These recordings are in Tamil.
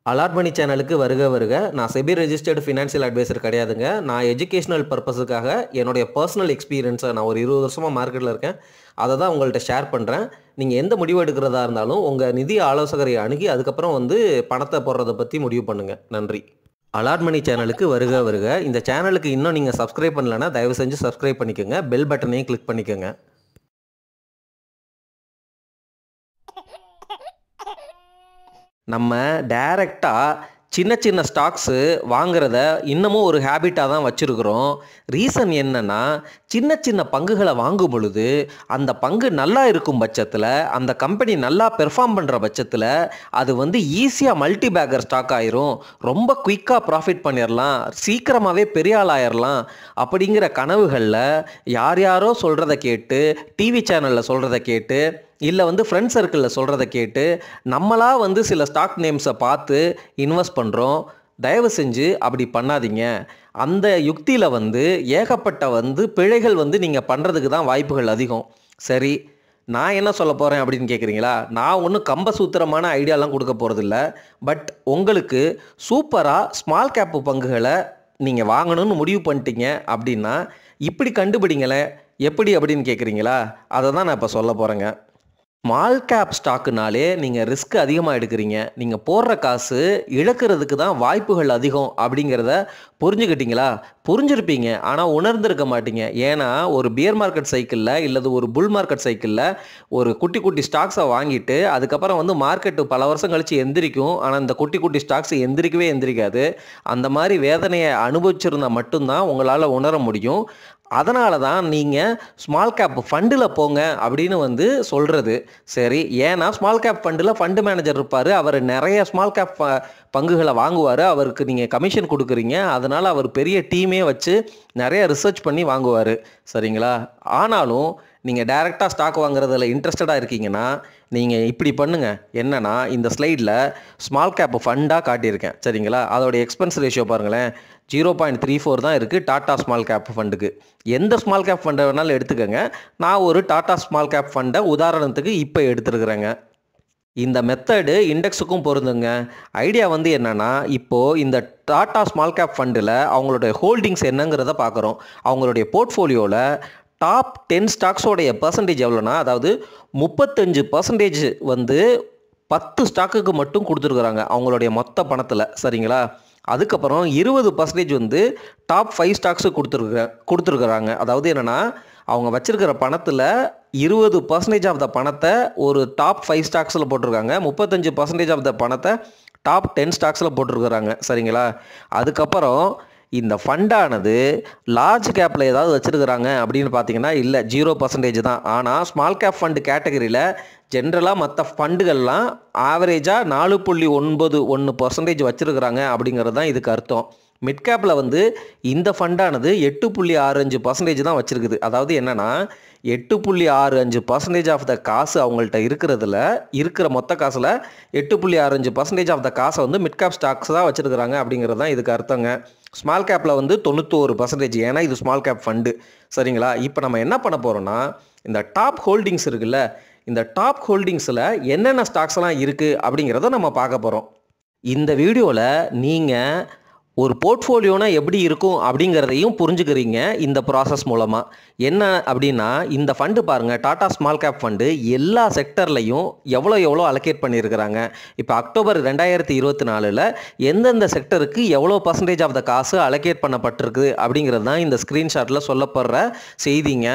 அலாட் மணி சேனலுக்கு வருக வருக. நான் செபி ரெஜிஸ்டர்டு ஃபினான்ஷியல் அட்வைசர் கிடையாதுங்க. நான் எஜுகேஷனல் பர்பஸுக்காக என்னுடைய பர்சனல் எக்ஸ்பீரியன்ஸை நான் ஒரு 20 வருஷமாக மார்க்கெட்டில் இருக்கேன். அதை தான் உங்கள்கிட்ட ஷேர் பண்ணுறேன். நீங்கள் எந்த முடிவு எடுக்கிறதா இருந்தாலும் உங்கள் நிதி ஆலோசகரை அணுகி அதுக்கப்புறம் பணத்தை போடுறதை பற்றி முடிவு பண்ணுங்கள். நன்றி. அலாட் மணி சேனலுக்கு வருக வருக. இந்த சேனலுக்கு இன்னும் நீங்கள் சப்ஸ்கிரைப் பண்ணலைன்னா தயவு செஞ்சு சப்ஸ்கிரைப் பண்ணிக்கோங்க. பெல் பட்டனையும் கிளிக் பண்ணிக்கோங்க. நம்ம டைரெக்டாக சின்ன சின்ன ஸ்டாக்ஸு வாங்குறத இன்னமும் ஒரு ஹேபிட்டாக தான் வச்சுருக்குறோம். ரீசன் என்னென்னா, சின்ன சின்ன பங்குகளை வாங்கும் பொழுது அந்த பங்கு நல்லா இருக்கும் பட்சத்தில், அந்த கம்பெனி நல்லா பெர்ஃபார்ம் பண்ணுற பட்சத்தில் அது ஈஸியாக மல்டி பேக்கர் ஸ்டாக் ஆயிரும். ரொம்ப குயிக்காக ப்ராஃபிட் பண்ணிடலாம், சீக்கிரமாகவே பெரிய ஆள் ஆயிடலாம் அப்படிங்கிற கனவுகளில் யார் யாரோ சொல்கிறத கேட்டு, டிவி சேனலில் சொல்கிறத கேட்டு, இல்லை ஃப்ரெண்ட் சர்க்கிளில் சொல்கிறத கேட்டு நம்மளாக சில ஸ்டாக் நேம்ஸை பார்த்து இன்வெஸ்ட் பண்ணுறோம். தயவு செஞ்சு அப்படி பண்ணாதீங்க. அந்த யுக்தியில் ஏகப்பட்ட பிழைகள் நீங்கள் பண்ணுறதுக்கு தான் வாய்ப்புகள் அதிகம். சரி, நான் என்ன சொல்ல போகிறேன் அப்படின்னு கேட்குறீங்களா? நான் ஒன்றும் கம்பசூத்திரமான ஐடியாலாம் கொடுக்க போகிறதில்ல. பட் உங்களுக்கு சூப்பராக ஸ்மால் கேப்பு பங்குகளை நீங்கள் வாங்கணும்னு முடிவு பண்ணிட்டீங்க அப்படின்னா இப்படி கண்டுபிடிங்களேன். எப்படி அப்படின்னு கேட்குறீங்களா? அதை தான் நான் இப்போ சொல்ல போகிறேங்க. ஸ்மால் கேப் ஸ்டாக்குனாலே நீங்கள் ரிஸ்க் அதிகமாக எடுக்கிறீங்க. நீங்கள் போடுற காசு இழக்கிறதுக்கு தான் வாய்ப்புகள் அதிகம் அப்படிங்கிறத புரிஞ்சுக்கிட்டீங்களா? புரிஞ்சிருப்பீங்க, ஆனால் உணர்ந்திருக்க மாட்டீங்க. ஏன்னா ஒரு பியர் மார்க்கெட் சைக்கிளில் இல்லது ஒரு புல் மார்க்கெட் சைக்கிளில் ஒரு குட்டி குட்டி ஸ்டாக்ஸை வாங்கிட்டு அதுக்கப்புறம் மார்க்கெட்டு பல வருஷம் கழித்து எந்திரிக்கும். ஆனால் இந்த குட்டி குட்டி ஸ்டாக்ஸ் எந்திரிக்காது. அந்த மாதிரி வேதனையை அனுபவிச்சிருந்தால் மட்டும்தான் உங்களால் உணர முடியும். அதனால தான் நீங்கள் ஸ்மால் கேப் ஃபண்டில் போங்க அப்படின்னு சொல்கிறது. சரி, ஏன்னா ஸ்மால் கேப் ஃபண்டில் ஃபண்டு மேனேஜர் இருப்பார். அவர் நிறைய ஸ்மால் கேப் பங்குகளை வாங்குவார். அவருக்கு நீங்கள் கமிஷன் கொடுக்குறீங்க. அதனால் அவர் பெரிய டீமே வச்சு நிறைய ரிசர்ச் பண்ணி வாங்குவார். சரிங்களா? ஆனாலும் நீங்கள் டைரெக்டாக ஸ்டாக் வாங்குறதுல இன்ட்ரெஸ்டடாக இருக்கீங்கன்னா நீங்கள் இப்படி பண்ணுங்கள். என்னென்னா, இந்த ஸ்லைடில் ஸ்மால் கேப் ஃபண்டாக காட்டியிருக்கேன். சரிங்களா? அதோடைய எக்ஸ்பென்ஸ் ரேஷியோ பாருங்களேன், 0.34 தான் இருக்குது டாட்டா ஸ்மால் கேப் ஃபண்டுக்கு. எந்த ஸ்மால் கேப் ஃபண்டை வேணாலும் எடுத்துக்கோங்க. நான் ஒரு டாட்டா ஸ்மால் கேப் ஃபண்டை உதாரணத்துக்கு இப்போ எடுத்துருக்குறேங்க. இந்த மெத்தடு இண்டெக்ஸுக்கும் பொருந்துங்க. ஐடியா என்னென்னா, இப்போது இந்த டாட்டா ஸ்மால் கேப் ஃபண்டில் அவங்களுடைய ஹோல்டிங்ஸ் என்னங்கிறத பார்க்குறோம். அவங்களுடைய போர்ட்ஃபோலியோவில் டாப் 10 ஸ்டாக்ஸோடைய பர்சன்டேஜ் எவ்வளோனா, அதாவது 35% 10 ஸ்டாக்குக்கு மட்டும் கொடுத்துருக்குறாங்க அவங்களுடைய மொத்த பணத்தில். சரிங்களா? அதுக்கப்புறம் 20% டாப் 5 ஸ்டாக்ஸு கொடுத்துருக்குறாங்க. அதாவது என்னென்னா, அவங்க வச்சுருக்கிற பணத்தில் 20% ஆஃப் த பணத்தை ஒரு டாப் 5 ஸ்டாக்ஸில் போட்டிருக்காங்க. 35% ஆஃப் த பணத்தை டாப் 10 ஸ்டாக்ஸில் போட்டிருக்கிறாங்க. சரிங்களா? அதுக்கப்புறம் இந்த ஃபண்டானது லார்ஜ் கேப்பில் ஏதாவது வச்சுருக்கிறாங்க அப்படின்னு பார்த்தீங்கன்னா இல்லை, 0% தான். ஆனால் ஸ்மால் கேப் ஃபண்டு கேட்டகரியில் ஜென்ரலாக மற்ற ஃபண்டுகள்லாம் ஆவரேஜாக 4.91% வச்சுருக்கிறாங்க அப்படிங்கிறது தான் இதுக்கு அர்த்தம். மிட் கேப்பில் இந்த ஃபண்டானது 8.65% தான் வச்சுருக்குது. அதாவது என்னென்னா, 8.65% ஆஃப் த காசு அவங்கள்ட்ட இருக்கிற மொத்த காசில் 8.65% ஆஃப் த காசை மிட் கேப் ஸ்டாக்ஸ் தான் வச்சுருக்கிறாங்க அப்படிங்கிறது தான் இதுக்கு அர்த்தங்க. ஸ்மால் கேப்பில் 91%, ஏன்னா இது ஸ்மால் கேப் ஃபண்டு. சரிங்களா? இப்போ நம்ம என்ன பண்ண போகிறோன்னா, இந்த டாப் ஹோல்டிங்ஸ் இருக்குல்ல, இந்த டாப் ஹோல்டிங்ஸில் என்னென்ன ஸ்டாக்ஸ்லாம் இருக்குது அப்படிங்கிறத நம்ம பார்க்க போகிறோம். இந்த வீடியோவில் நீங்கள் ஒரு போர்ட்ஃபோலியோனா எப்படி இருக்கும் அப்படிங்கிறதையும் புரிஞ்சுக்கிறீங்க இந்த ப்ராசஸ் மூலமாக. என்ன அப்படின்னா, இந்த ஃபண்டு பாருங்கள், டாட்டா ஸ்மால் கேப் ஃபண்டு எல்லா செக்டர்லையும் எவ்வளோ அலோகேட் பண்ணியிருக்கிறாங்க. இப்போ அக்டோபர் 2024 எந்தெந்த செக்டருக்கு எவ்வளோ பர்சன்டேஜ் ஆஃப் த காசு அலோகேட் பண்ணப்பட்டிருக்கு அப்படிங்கிறது தான் இந்த ஸ்க்ரீன்ஷாட்டில் சொல்லப்படுற செய்திங்க.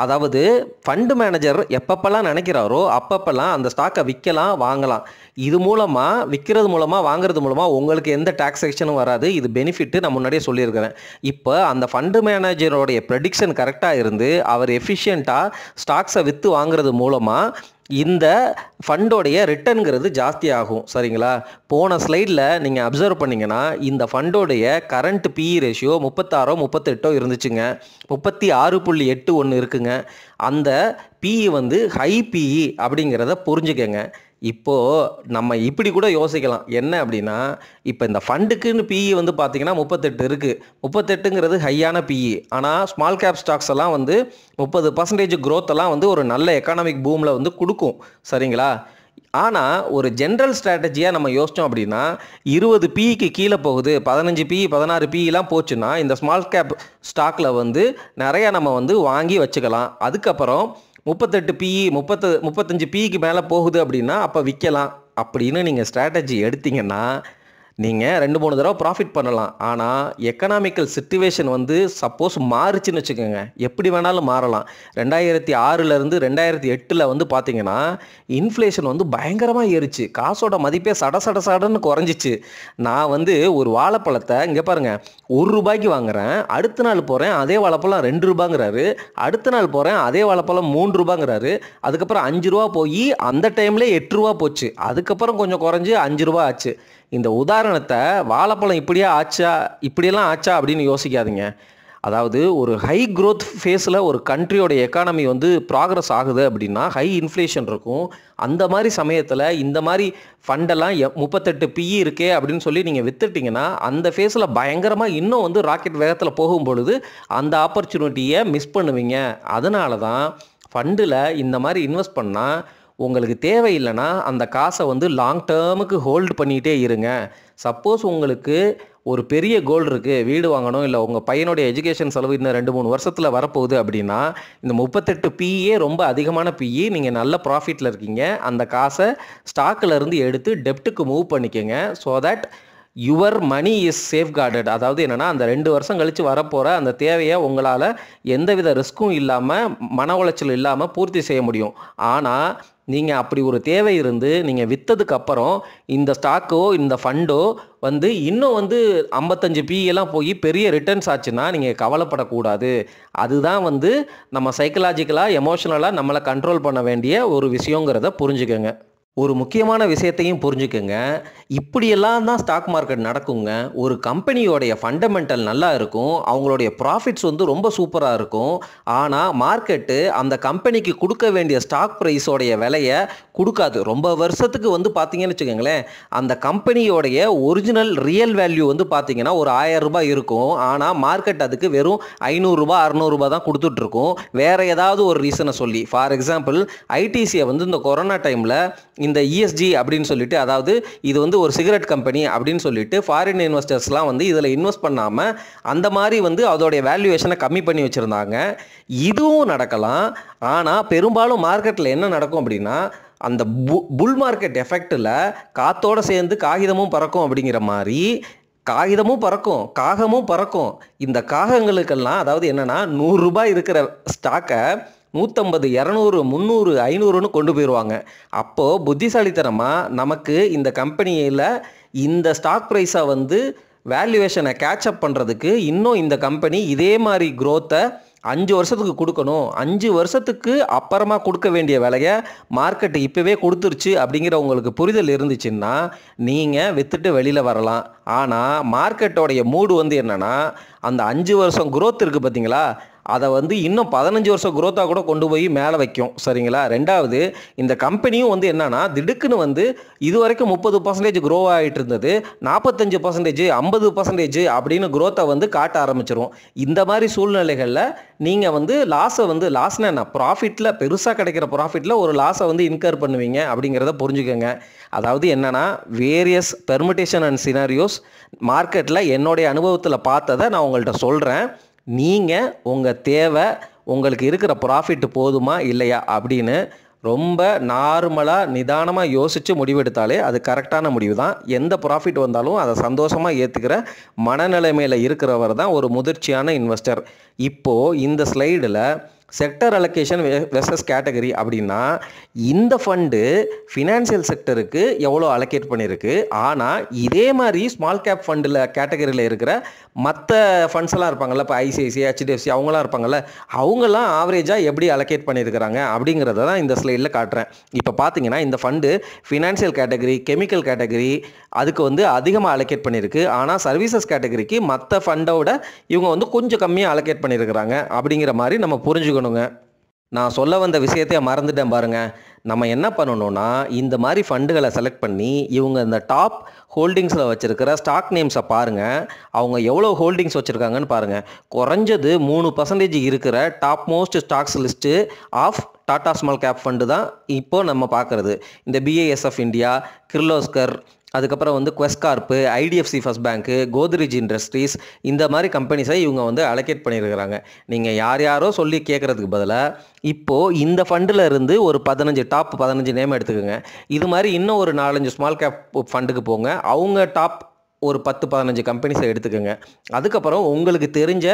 அதாவது ஃபண்டு மேனேஜர் எப்பப்பெல்லாம் நினைக்கிறாரோ அப்பப்பெல்லாம் அந்த ஸ்டாக்கை விற்கலாம், வாங்கலாம். இது மூலமாக விற்கிறது மூலமாக வாங்குறது மூலமாக உங்களுக்கு எந்த டாக்ஸேஷனும் வராது. இது பெனிஃபிட்டு நான் முன்னாடியே சொல்லியிருக்கிறேன். இப்போ அந்த ஃபண்டு மேனேஜரோடைய ப்ரெடிக்ஷன் கரெக்டாக இருந்து அவர் எஃபிஷியண்ட்டாக ஸ்டாக்ஸை விற்று வாங்குறது மூலமாக இந்த ஃபண்டோடைய ரிட்டர்னுங்கிறது ஜாஸ்தி ஆகும். சரிங்களா? போன ஸ்லைடில் நீங்கள் அப்சர்வ் பண்ணிங்கன்னா இந்த ஃபண்டோடைய கரண்ட் பிஇ ரேஷியோ 36 38 இருந்துச்சுங்க. 36.81 இருக்குங்க. அந்த பிஇ ஹை பிஇ அப்படிங்கிறத புரிஞ்சுக்கங்க. இப்போது நம்ம இப்படி கூட யோசிக்கலாம். என்ன அப்படின்னா, இப்போ இந்த ஃபண்டுக்குன்னு பிஇ பார்த்தீங்கன்னா 38 இருக்குது. 38ங்கிறது ஹையான பிஇ. ஆனால் ஸ்மால் கேப் ஸ்டாக்ஸ் எல்லாம் 30% க்ரோத் எல்லாம் ஒரு நல்ல எக்கானமிக் பூமில் கொடுக்கும். சரிங்களா? ஆனால் ஒரு ஜென்ரல் ஸ்ட்ராட்டஜியாக நம்ம யோசித்தோம் அப்படின்னா 20 பிக்கு கீழே போகுது, 15 பி 16 பிலாம் போச்சுன்னா இந்த ஸ்மால் கேப் ஸ்டாக்கில் வந்து நிறையா நம்ம வந்து வாங்கி வச்சுக்கலாம். அதுக்கப்புறம் 38 பிஇ 35 பிக்கு மேலே போகுது அப்படின்னா அப்போ விற்கலாம் அப்படின்னு நீங்கள் ஸ்ட்ராட்டஜி எடுத்தீங்கன்னா நீங்கள் 2-3 தடவை ப்ராஃபிட் பண்ணலாம். ஆனால் எக்கனாமிக்கல் சிச்சுவேஷன் வந்து சப்போஸ் மாறுச்சுன்னு வச்சுக்கோங்க, எப்படி வேணாலும் மாறலாம். 2006லேருந்து 2008 வந்து பார்த்தீங்கன்னா இன்ஃப்ளேஷன் வந்து பயங்கரமாக ஏறிச்சு. காசோட மதிப்பே சடன்னு குறைஞ்சிச்சு. நான் வந்து ஒரு வாழைப்பழத்தை இங்கே பாருங்கள் ₹1 வாங்குறேன், அடுத்த நாள் போகிறேன் அதே வாழைப்பழம் ₹2ங்கிறாரு, அடுத்த நாள் போகிறேன் அதே வாழைப்பழம் ₹3ங்கிறாரு, அதுக்கப்புறம் ₹5 போய் அந்த டைமில் ₹8 போச்சு, அதுக்கப்புறம் கொஞ்சம் குறைஞ்சி ₹5 ஆச்சு. இந்த உதாரணத்தை வாழைப்பழம் இப்படியெல்லாம் ஆச்சா அப்படின்னு யோசிக்காதீங்க. அதாவது ஒரு ஹை க்ரோத் ஃபேஸில் ஒரு கண்ட்ரியோட எக்கானமி வந்து ப்ராக்ரஸ் ஆகுது அப்படின்னா ஹை இன்ஃப்ளேஷன் இருக்கும். அந்த மாதிரி சமயத்தில் இந்த மாதிரி ஃபண்டெல்லாம் 38 பிஇ இருக்கே அப்படின்னு சொல்லி நீங்கள் வித்துட்டிங்கன்னா அந்த ஃபேஸில் பயங்கரமாக இன்னும் வந்து ராக்கெட் வேகத்தில் போகும் பொழுது அந்த ஆப்பர்ச்சுனிட்டியை மிஸ் பண்ணுவீங்க. அதனால தான் ஃபண்டில் இந்த மாதிரி இன்வெஸ்ட் பண்ணால் உங்களுக்கு தேவையில்லைன்னா அந்த காசை வந்து லாங் டேர்முக்கு ஹோல்டு பண்ணிகிட்டே இருங்க. சப்போஸ் உங்களுக்கு ஒரு பெரிய கோல் இருக்குது, வீடு வாங்கணும், இல்லை உங்கள் பையனுடைய எஜுகேஷன் செலவு இன்னும் 2-3 வருஷத்தில் வரப்போகுது அப்படின்னா இந்த 38 பிஏ ரொம்ப அதிகமான பிஇ, நீங்கள் நல்ல ப்ராஃபிட்டில் இருக்கீங்க, அந்த காசை ஸ்டாக்கில் இருந்து எடுத்து டெப்ட்டுக்கு மூவ் பண்ணிக்கோங்க. So that your money is safeguarded. அதாவது என்னென்னா அந்த 2 வருஷம் கழித்து வரப்போகிற அந்த தேவையை உங்களால் எந்தவித ரிஸ்க்கும் இல்லாமல் மன உளைச்சல் இல்லாமல் பூர்த்தி செய்ய முடியும். ஆனால் நீங்கள் அப்படி ஒரு தேவை இருந்து நீங்கள் விற்றதுக்கப்புறம் இந்த ஸ்டாக்கோ இந்த ஃபண்டோ வந்து இன்னும் வந்து 55 பிஎல்லாம் போய் பெரிய ரிட்டர்ன்ஸ் ஆச்சுன்னா நீங்கள் கவலைப்படக்கூடாது. அதுதான் வந்து நம்ம சைக்கலாஜிக்கலாக எமோஷனலாக நம்மளை கண்ட்ரோல் பண்ண வேண்டிய ஒரு விஷயங்கிறத புரிஞ்சுக்கோங்க. ஒரு முக்கியமான விஷயத்தையும் புரிஞ்சுக்கோங்க, இப்படியெல்லாம் தான் ஸ்டாக் மார்க்கெட் நடக்குங்க. ஒரு கம்பெனியோடைய ஃபண்டமெண்டல் நல்லா இருக்கும், அவங்களுடைய ப்ராஃபிட்ஸ் வந்து ரொம்ப சூப்பராக இருக்கும். ஆனால் மார்க்கெட்டு அந்த கம்பெனிக்கு கொடுக்க வேண்டிய ஸ்டாக் ப்ரைஸோடைய விலையை கொடுக்காது. ரொம்ப வருஷத்துக்கு வந்து பார்த்தீங்கன்னு வச்சுக்கோங்களேன், அந்த கம்பெனியோடைய ஒரிஜினல் ரியல் வேல்யூ வந்து பார்த்தீங்கன்னா ஒரு ₹1000 இருக்கும். ஆனால் மார்க்கெட் அதுக்கு வெறும் ₹500 ₹600 தான் கொடுத்துட்ருக்கும், வேறு ஏதாவது ஒரு ரீசனை சொல்லி. ஃபார் எக்ஸாம்பிள் ஐடிசியை வந்து இந்த கொரோனா டைமில் இந்த இஎஸ்ஜி அப்படின்னு சொல்லிட்டு, அதாவது இது வந்து ஒரு சிகரெட் கம்பெனி அப்படின்னு சொல்லிட்டு ஃபாரின் இன்வெஸ்டர்ஸ்லாம் வந்து இதில் இன்வெஸ்ட் பண்ணாமல் அந்த மாதிரி வந்து அதோடைய வேல்யூவேஷனை கம்மி பண்ணி வச்சுருந்தாங்க. இதுவும் நடக்கலாம். ஆனால் பெரும்பாலும் மார்க்கெட்டில் என்ன நடக்கும் அப்படின்னா அந்த புல் மார்க்கெட் எஃபெக்டில் காத்தோடு சேர்ந்து காகிதமும் பறக்கும் அப்படிங்கிற மாதிரி காகிதமும் பறக்கும் காகமும் பறக்கும். இந்த காகங்களுக்கெல்லாம் அதாவது என்னென்னா ₹100 இருக்கிற ஸ்டாக்கை 150 200 300 500ன்னு கொண்டு போயிடுவாங்க. அப்போது புத்திசாலித்தனமாக நமக்கு இந்த கம்பெனியில் இந்த ஸ்டாக் ப்ரைஸை வந்து வேல்யூவேஷனை கேட்சப் பண்ணுறதுக்கு இன்னும் இந்த கம்பெனி இதே மாதிரி க்ரோத்தை 5 வருஷத்துக்கு கொடுக்கணும், 5 வருஷத்துக்கு அப்புறமா கொடுக்க வேண்டிய விலையை மார்க்கெட்டு இப்போவே கொடுத்துருச்சு அப்படிங்கிற உங்களுக்கு புரிதல் இருந்துச்சுன்னா நீங்கள் விற்றுட்டு வெளியில் வரலாம். ஆனால் மார்க்கெட்டோடைய மூடு வந்து என்னென்னா அந்த 5 வருஷம் க்ரோத் இருக்குது பார்த்தீங்களா, அதை வந்து இன்னும் 15 வருஷம் க்ரோத்தாக கூட கொண்டு போய் மேலே வைக்கும். சரிங்களா? ரெண்டாவது, இந்த கம்பெனியும் வந்து என்னன்னா திடுக்குன்னு வந்து இது வரைக்கும் 30% க்ரோ ஆகிட்டு இருந்தது 45% 50% அப்படின்னு க்ரோத்தை வந்து காட்ட ஆரம்பிச்சிரும். இந்த மாதிரி சூழ்நிலைகளில் நீங்கள் வந்து லாஸ்னா என்ன, ப்ராஃபிட்டில் பெருசாக கிடைக்கிற ப்ராஃபிட்டில் ஒரு லாஸை வந்து இன்கர் பண்ணுவீங்க அப்படிங்கிறத புரிஞ்சுக்கோங்க. அதாவது என்னென்னா வேரியஸ் பெர்மிட்டேஷன் அண்ட் சினாரியோஸ் மார்க்கெட்டில் என்னுடைய அனுபவத்தில் பார்த்ததை நான் உங்கள்கிட்ட சொல்கிறேன். நீங்கள் உங்கள் தேவை உங்களுக்கு இருக்கிற ப்ராஃபிட் போதுமா இல்லையா அப்படின்னு ரொம்ப நார்மலாக நிதானமாக யோசித்து முடிவெடுத்தாலே அது கரெக்டான முடிவு தான். எந்த ப்ராஃபிட் வந்தாலும் அதை சந்தோஷமாக ஏற்றுக்கிற மனநிலைமையில் இருக்கிறவர் தான் ஒரு முதிர்ச்சியான இன்வெஸ்டர். இப்போது இந்த ஸ்லைடில் செக்டர் அலோகேஷன் வெர்சஸ் கேட்டகரி அப்படின்னா இந்த ஃபண்டு ஃபினான்சியல் செக்டருக்கு எவ்வளோ அலோகேட் பண்ணியிருக்கு, ஆனால் இதே மாதிரி ஸ்மால் கேப் ஃபண்டில் கேட்டகரியில் இருக்கிற மற்ற ஃபண்ட்ஸ்லாம் இருப்பாங்கள்ல, இப்போ ஐசிஐசிஐ ஹெச்டிஎஃப்சி அவங்களாம் இருப்பாங்கள்ல, அவங்களாம் ஆவரேஜாக எப்படி அலோகேட் பண்ணியிருக்கிறாங்க அப்படிங்கிறத தான் இந்த ஸ்லைடில் காட்டுறேன். இப்போ பார்த்தீங்கன்னா இந்த fund financial category, chemical category அதுக்கு வந்து அதிகமாக அலோகேட் பண்ணியிருக்கு. ஆனால் சர்வீசஸ் கேட்டகரிக்கு மற்ற ஃபண்டோட இவங்க வந்து கொஞ்சம் கம்மியாக அலோகேட் பண்ணியிருக்கிறாங்க அப்படிங்கிற மாதிரி நம்ம புரிஞ்சுக்கணுங்க. நான் சொல்ல வந்த விஷயத்தையே மறந்துட்டேன் பாருங்க. நம்ம என்ன பண்ணணும்னா, இந்த மாரி ஃபண்டுகள செலக்ட் பண்ணி, இவங்க இந்த டாப் ஹோல்டிங்ஸ்ல வச்சிருக்கிற ஸ்டாக் நேம்ஸ பாருங்க. அவங்க எவ்வளோ ஹோல்டிங்ஸ் வச்சிருக்காங்கன்னு பாருங்க. குறைஞ்சது 3% இருக்கிற top most stocks list of Tata small cap fund தான் இப்போ நம்ம பார்க்குறது. இந்த BISF இந்தியா, கிர்லோஸ்கர், அதுக்கப்புறம் வந்து Quess Corp, IDFC First Bank, Godrej Industries இந்த மாதிரி கம்பெனிஸை இவங்க வந்து அலோகேட் பண்ணியிருக்கிறாங்க. நீங்கள் யார் யாரோ சொல்லி கேட்குறதுக்கு பதிலாக இப்போது இந்த ஃபண்டில் இருந்து ஒரு 15 டாப் 15 நேம் எடுத்துக்கோங்க. இது மாதிரி இன்னும் ஒரு 4-5 ஸ்மால் கேப் ஃபண்டுக்கு போங்க. அவங்க டாப் ஒரு 10-15 கம்பெனிஸை எடுத்துக்கோங்க. அதுக்கப்புறம் உங்களுக்கு தெரிஞ்ச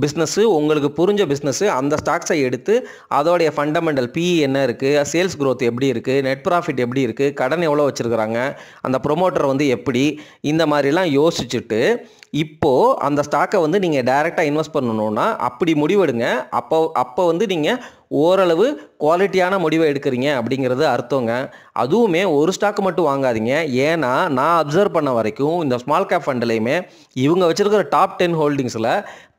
பிஸ்னஸ்ஸு, உங்களுக்கு புரிஞ்ச பிஸ்னஸ்ஸு அந்த ஸ்டாக்ஸை எடுத்து அதோடைய ஃபண்டமெண்டல் PE என்ன இருக்குது, சேல்ஸ் growth எப்படி இருக்குது, நெட் ப்ராஃபிட் எப்படி இருக்குது, கடன் எவ்வளோ வச்சுருக்கிறாங்க, அந்த ப்ரொமோட்டர் வந்து எப்படி, இந்த மாதிரிலாம் யோசிச்சுட்டு இப்போது அந்த ஸ்டாக்கை வந்து நீங்கள் டைரெக்டாக இன்வெஸ்ட் பண்ணணுன்னா அப்படி முடிவெடுங்க. அப்போ வந்து நீங்கள் ஓரளவு குவாலிட்டியான முடிவை எடுக்கிறீங்க அப்படிங்கிறது அர்த்தங்க. அதுவுமே ஒரு ஸ்டாக் மட்டும் வாங்காதீங்க. ஏன்னா நான் அப்சர்வ் பண்ண வரைக்கும் இந்த ஸ்மால் கேப் ஃபண்ட்லேயுமே இவங்க வச்சுருக்கிற டாப் 10 ஹோல்டிங்ஸில்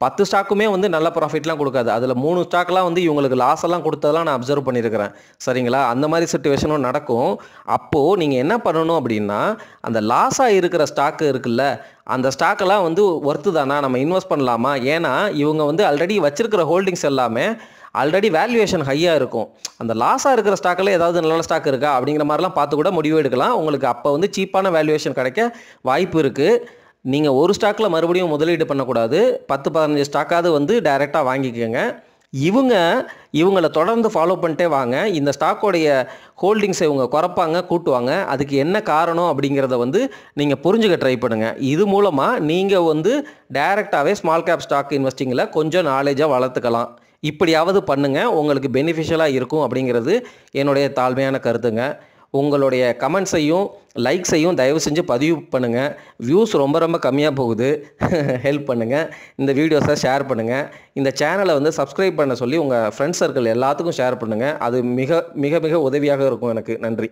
10 ஸ்டாக்குமே வந்து நல்ல ப்ராஃபிட்லாம் கொடுக்காது. அதில் 3 ஸ்டாக்லாம் வந்து இவங்களுக்கு லாஸ் எல்லாம் கொடுத்ததெல்லாம் நான் அப்சர்வ் பண்ணியிருக்கிறேன். சரிங்களா? அந்த மாதிரி சிச்சுவேஷனும் நடக்கும். அப்போது நீங்கள் என்ன பண்ணணும் அப்படின்னா, அந்த லாஸாக இருக்கிற ஸ்டாக்கு இருக்குல்ல, அந்த ஸ்டாக்கெல்லாம் வந்து ஒர்த்து தானா, நம்ம இன்வெஸ்ட் பண்ணலாமா? ஏன்னா இவங்க வந்து ஆல்ரெடி வச்சிருக்கிற ஹோல்டிங்ஸ் எல்லாமே ஆல்ரெடி வேல்யூவேஷன் ஹையாக இருக்கும். அந்த லாஸாக இருக்கிற ஸ்டாக்கில் ஏதாவது நல்ல ஸ்டாக் இருக்கா அப்படிங்கிற மாதிரிலாம் பார்த்து கூட முடிவு எடுக்கலாம். உங்களுக்கு அப்போ வந்து சீப்பான வேல்யூவேஷன் கிடைக்க வாய்ப்பு இருக்குது. நீங்கள் ஒரு ஸ்டாக்கில் மறுபடியும் முதலீடு பண்ணக்கூடாது. 10-15 ஸ்டாக்காவது வந்து டைரெக்டாக வாங்கிக்கோங்க. இவங்கள தொடர்ந்து ஃபாலோ பண்ணிட்டே வாங்க. இந்த ஸ்டாக்கோடைய ஹோல்டிங்ஸை இவங்க குறைப்பாங்க, கூட்டுவாங்க. அதுக்கு என்ன காரணம் அப்படிங்கிறத வந்து நீங்கள் புரிஞ்சுக்க ட்ரை பண்ணுங்கள். இது மூலமாக நீங்கள் வந்து டைரெக்டாகவே ஸ்மால் கேப் ஸ்டாக் இன்வெஸ்டிங்கில் கொஞ்சம் நாலேஜாக வளர்த்துக்கலாம். இப்படியாவது பண்ணுங்கள், உங்களுக்கு பெனிஃபிஷியலாக இருக்கும் அப்படிங்கிறது என்னுடைய தாழ்மையான கருத்துங்க. உங்களுடைய கமெண்ட்ஸையும் லைக்ஸையும் தயவு செஞ்சு பதிவு பண்ணுங்கள். வியூஸ் ரொம்ப ரொம்ப கம்மியாக போகுது. ஹெல்ப் பண்ணுங்கள். இந்த வீடியோஸை ஷேர் பண்ணுங்கள். இந்த சேனலை வந்து சப்ஸ்கிரைப் பண்ண சொல்லி உங்கள் ஃப்ரெண்ட்ஸ் சர்க்கிள் எல்லாத்துக்கும் ஷேர் பண்ணுங்கள். அது மிக மிக மிக உதவியாக இருக்கும் எனக்கு. நன்றி.